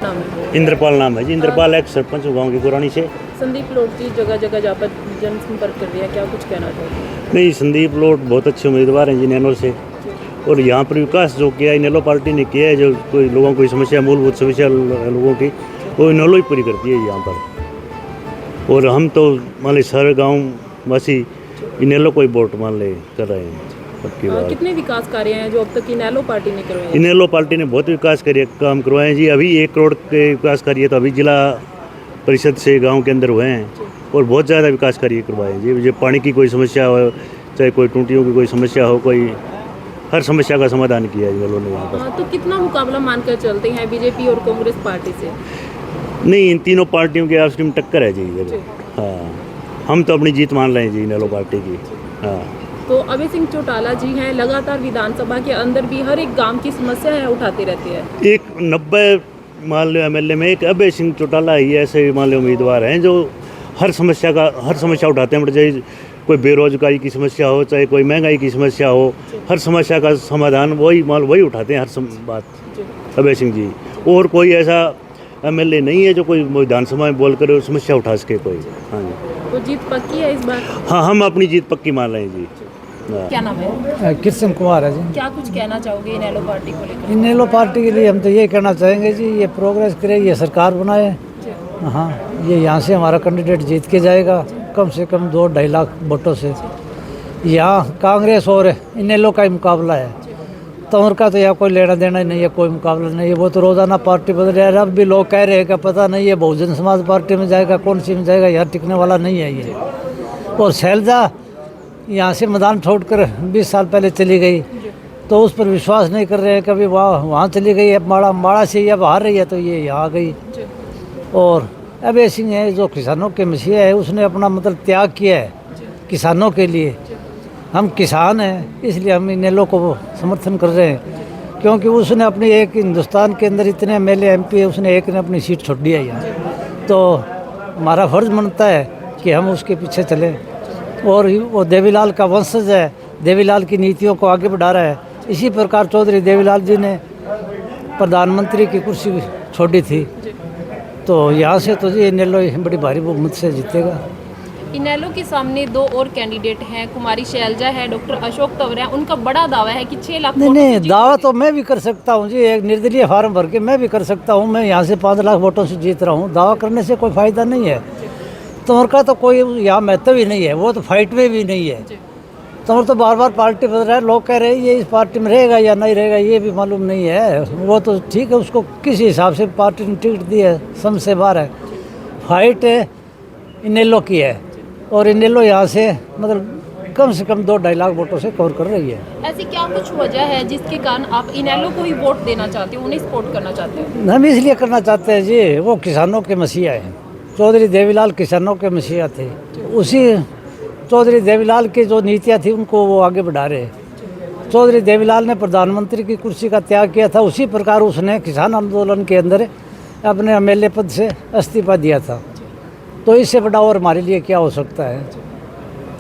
नाम है? इंद्रपाल नाम है जी। इंद्रपाल एक सरपंच हूँ गाँव की गुरानी से। संदीप लोट जी जगह जगह जहाँ पर जनसंपर्क कर रही है, क्या कुछ कहना चाहोगे? नहीं, संदीप लोट बहुत अच्छे उम्मीदवार हैं जी नैनो से। और यहाँ पर विकास जो किया है इनेलो पार्टी ने किया है, जो कोई लोगों की समस्या, मूलभूत समस्या लोगों की, वो इनेलो ही पूरी करती है यहाँ पर। और हम तो मान ली सारे गाँव वासी इनेलो को ही वोट मान ले कर रहे हैं सबकी बात। कितने विकास कार्य हैं जो अब तक इनेलो पार्टी ने करवाए? इनेलो पार्टी ने बहुत विकास काम करवाए हैं जी। अभी 1 करोड़ के विकास कार्य तो अभी जिला परिषद से गांव के अंदर हुए हैं। और बहुत ज़्यादा विकास कार्य करवाए हैं जी। जो पानी की कोई समस्या हो, चाहे कोई टूटियों की कोई समस्या हो, कोई हर समस्या का समाधान किया है जी उन्होंने वहाँ पर। तो कितना मुकाबला मानकर चलते हैं बीजेपी और कांग्रेस पार्टी से? नहीं, इन तीनों पार्टियों के आपस में टक्कर है जी। हाँ, हम तो अपनी जीत मान रहे हैं जी इनेलो पार्टी की। हाँ, तो अभय सिंह चौटाला जी हैं, लगातार विधानसभा के अंदर भी हर एक गांव की समस्या है उठाते रहते हैं। एक 90 मान लो एमएलए में एक अभय सिंह चौटाला ही ऐसे मान लो उम्मीदवार हैं जो हर समस्या उठाते हैं। चाहे कोई बेरोजगारी की समस्या हो, चाहे कोई महंगाई की समस्या हो, हर समस्या का समाधान वही उठाते हैं बात अभय सिंह जी। और कोई ऐसा एमएलए नहीं है जो कोई विधानसभा में बोल कर समस्या उठा सके कोई। हाँ जी, तो जीत पक्की है इस बार? हाँ, हम अपनी जीत पक्की मान रहे हैं जी। क्या नाम है? कृष्ण कुमार है जी। क्या कुछ कहना चाहोगे इनेलो पार्टी को लेकर? इनेलो पार्टी के लिए हम तो ये कहना चाहेंगे जी, ये प्रोग्रेस करे, ये सरकार बनाए। हाँ, ये यहाँ से हमारा कैंडिडेट जीत के जाएगा कम से कम 2-2.5 लाख वोटों से। यहाँ कांग्रेस और इनेलो का ही मुकाबला है, तो उनका तो यहाँ कोई लेना देना ही नहीं है, कोई मुकाबला नहीं है। वो तो रोज़ाना पार्टी बदल रहा है। अब भी लोग कह रहे हैं कि पता नहीं है बहुजन समाज पार्टी में जाएगा, कौन सी में जाएगा, यहाँ टिकने वाला नहीं है ये। और शैलजा यहाँ से मैदान छोड़कर 20 साल पहले चली गई, तो उस पर विश्वास नहीं कर रहे हैं। कभी वहाँ चली गई, अब माड़ा से अब हार रही है, तो ये यहाँ आ गई। और अभय सिंह है जो किसानों के मसीहा है, उसने अपना मतलब त्याग किया है किसानों के लिए। हम किसान हैं, इसलिए हम इनेलो को समर्थन कर रहे हैं, क्योंकि उसने अपनी एक हिंदुस्तान के अंदर इतने एमएलए एमपी है, उसने एक ने अपनी सीट छोड़ दिया यहाँ। तो हमारा फर्ज बनता है कि हम उसके पीछे चलें। और वो देवीलाल का वंशज है, देवीलाल की नीतियों को आगे बढ़ा रहा है। इसी प्रकार चौधरी देवीलाल जी ने प्रधानमंत्री की कुर्सी छोड़ी थी, तो यहाँ से तो जी इनेलो बड़ी भारी बहुमत से जीतेगा। इनेलो के सामने 2 और कैंडिडेट हैं, कुमारी शैलजा है, डॉक्टर अशोक तंवर है। उनका बड़ा दावा है कि 6 लाख नहीं, दावा तो मैं भी कर सकता हूँ जी। एक निर्दलीय फार्म भर के मैं भी कर सकता हूँ। मैं यहाँ से 5 लाख वोटों से जीत रहा हूँ। दावा करने से कोई फ़ायदा नहीं है। तंवर का तो कोई यहाँ महत्व ही नहीं है, वो तो फाइट में भी नहीं है। तंवर तो बार बार पार्टी बदल रहा है। लोग कह रहे हैं ये इस पार्टी में रहेगा या नहीं रहेगा, ये भी मालूम नहीं है। वो तो ठीक है, उसको किस हिसाब से पार्टी ने टिकट दी है, समझ से बाहर है। फाइट इनेलो की है, और इनेलो यहाँ से मतलब कम से कम 2-2.5 लाख वोटों से कवर कर रही है। ऐसी क्या कुछ वजह है जिसके कारण आप इनेलो को ही वोट देना चाहते हो, उन्हें सपोर्ट करना चाहते हो? हम इसलिए करना चाहते हैं जी, वो किसानों के मसीहा है। चौधरी देवीलाल किसानों के मसीहा थे। उसी चौधरी देवीलाल की जो नीतियाँ थी उनको वो आगे बढ़ा रहे हैं। चौधरी देवीलाल ने प्रधानमंत्री की कुर्सी का त्याग किया था, उसी प्रकार उसने किसान आंदोलन के अंदर अपने एमएलए पद से इस्तीफा दिया था। तो इससे बड़ा और हमारे लिए क्या हो सकता है?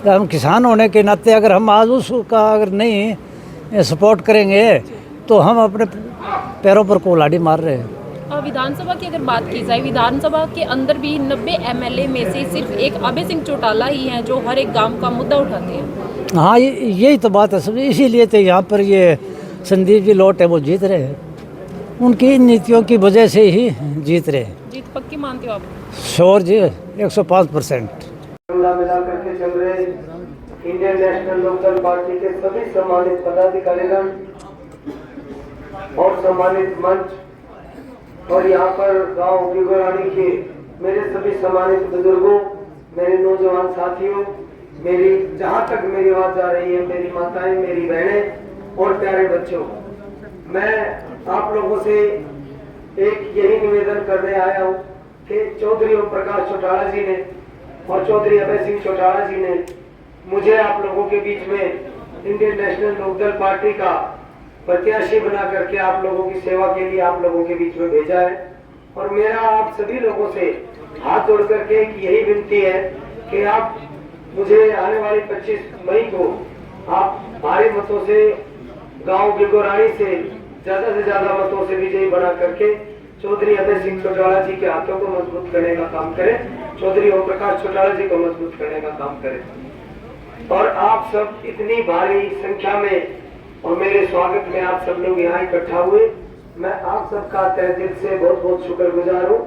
हम किसान होने के नाते अगर हम आज उसका अगर नहीं सपोर्ट करेंगे तो हम अपने पैरों पर कुल्हाड़ी मार रहे हैं। विधानसभा की अगर बात की जाए, विधानसभा के अंदर भी 90 एमएलए में से सिर्फ एक अभय सिंह चौटाला ही हैं जो हर एक गांव का मुद्दा उठाते हैं। हाँ, यही तो बात है सब। इसीलिए तो यहाँ पर ये संदीप जी लोट है वो जीत रहे हैं। उनकी नीतियों की वजह से ही जीत रहे हैं। जीत पक्की मानते हो आप? श्योर जी, 105%। मिला करके चल रहे इंडियन नेशनल लोकदल पार्टी के सभी सम्मानित पदाधिकारीगण और सम्मानित मंच, और यहाँ पर गांव गिगोरानी के मेरे सभी सम्मानित बुजुर्गों, मेरे नौजवान साथियों, मेरी जहाँ तक मेरी आवाज जा रही है, मेरी माताएं, मेरी बहनें और प्यारे बच्चों, मैं आप लोगों से एक यही निवेदन करने आया हूँ कि चौधरी ओम प्रकाश चौटाला जी ने और चौधरी अभय सिंह चौटाला जी ने मुझे आप लोगों के बीच में इंडियन नेशनल लोकदल पार्टी का प्रत्याशी बना करके आप लोगों की सेवा के लिए आप लोगों के बीच में भेजा है। और मेरा आप सभी लोगों से हाथ जोड़ करके एक यही विनती है कि आप मुझे आने वाली 25 मई को आप भारी मतों से गांव गिगोरानी से ज्यादा मतों से विजयी बना करके चौधरी अभय सिंह चौटाला जी के हाथों को मजबूत करने का काम करें, चौधरी ओम प्रकाश चौटाला जी को मजबूत करने का काम करें। और आप सब इतनी भारी संख्या में और मेरे स्वागत में आप सब लोग यहाँ इकट्ठा हुए, मैं आप सबका तहे दिल से बहुत बहुत शुक्रगुजार हूँ।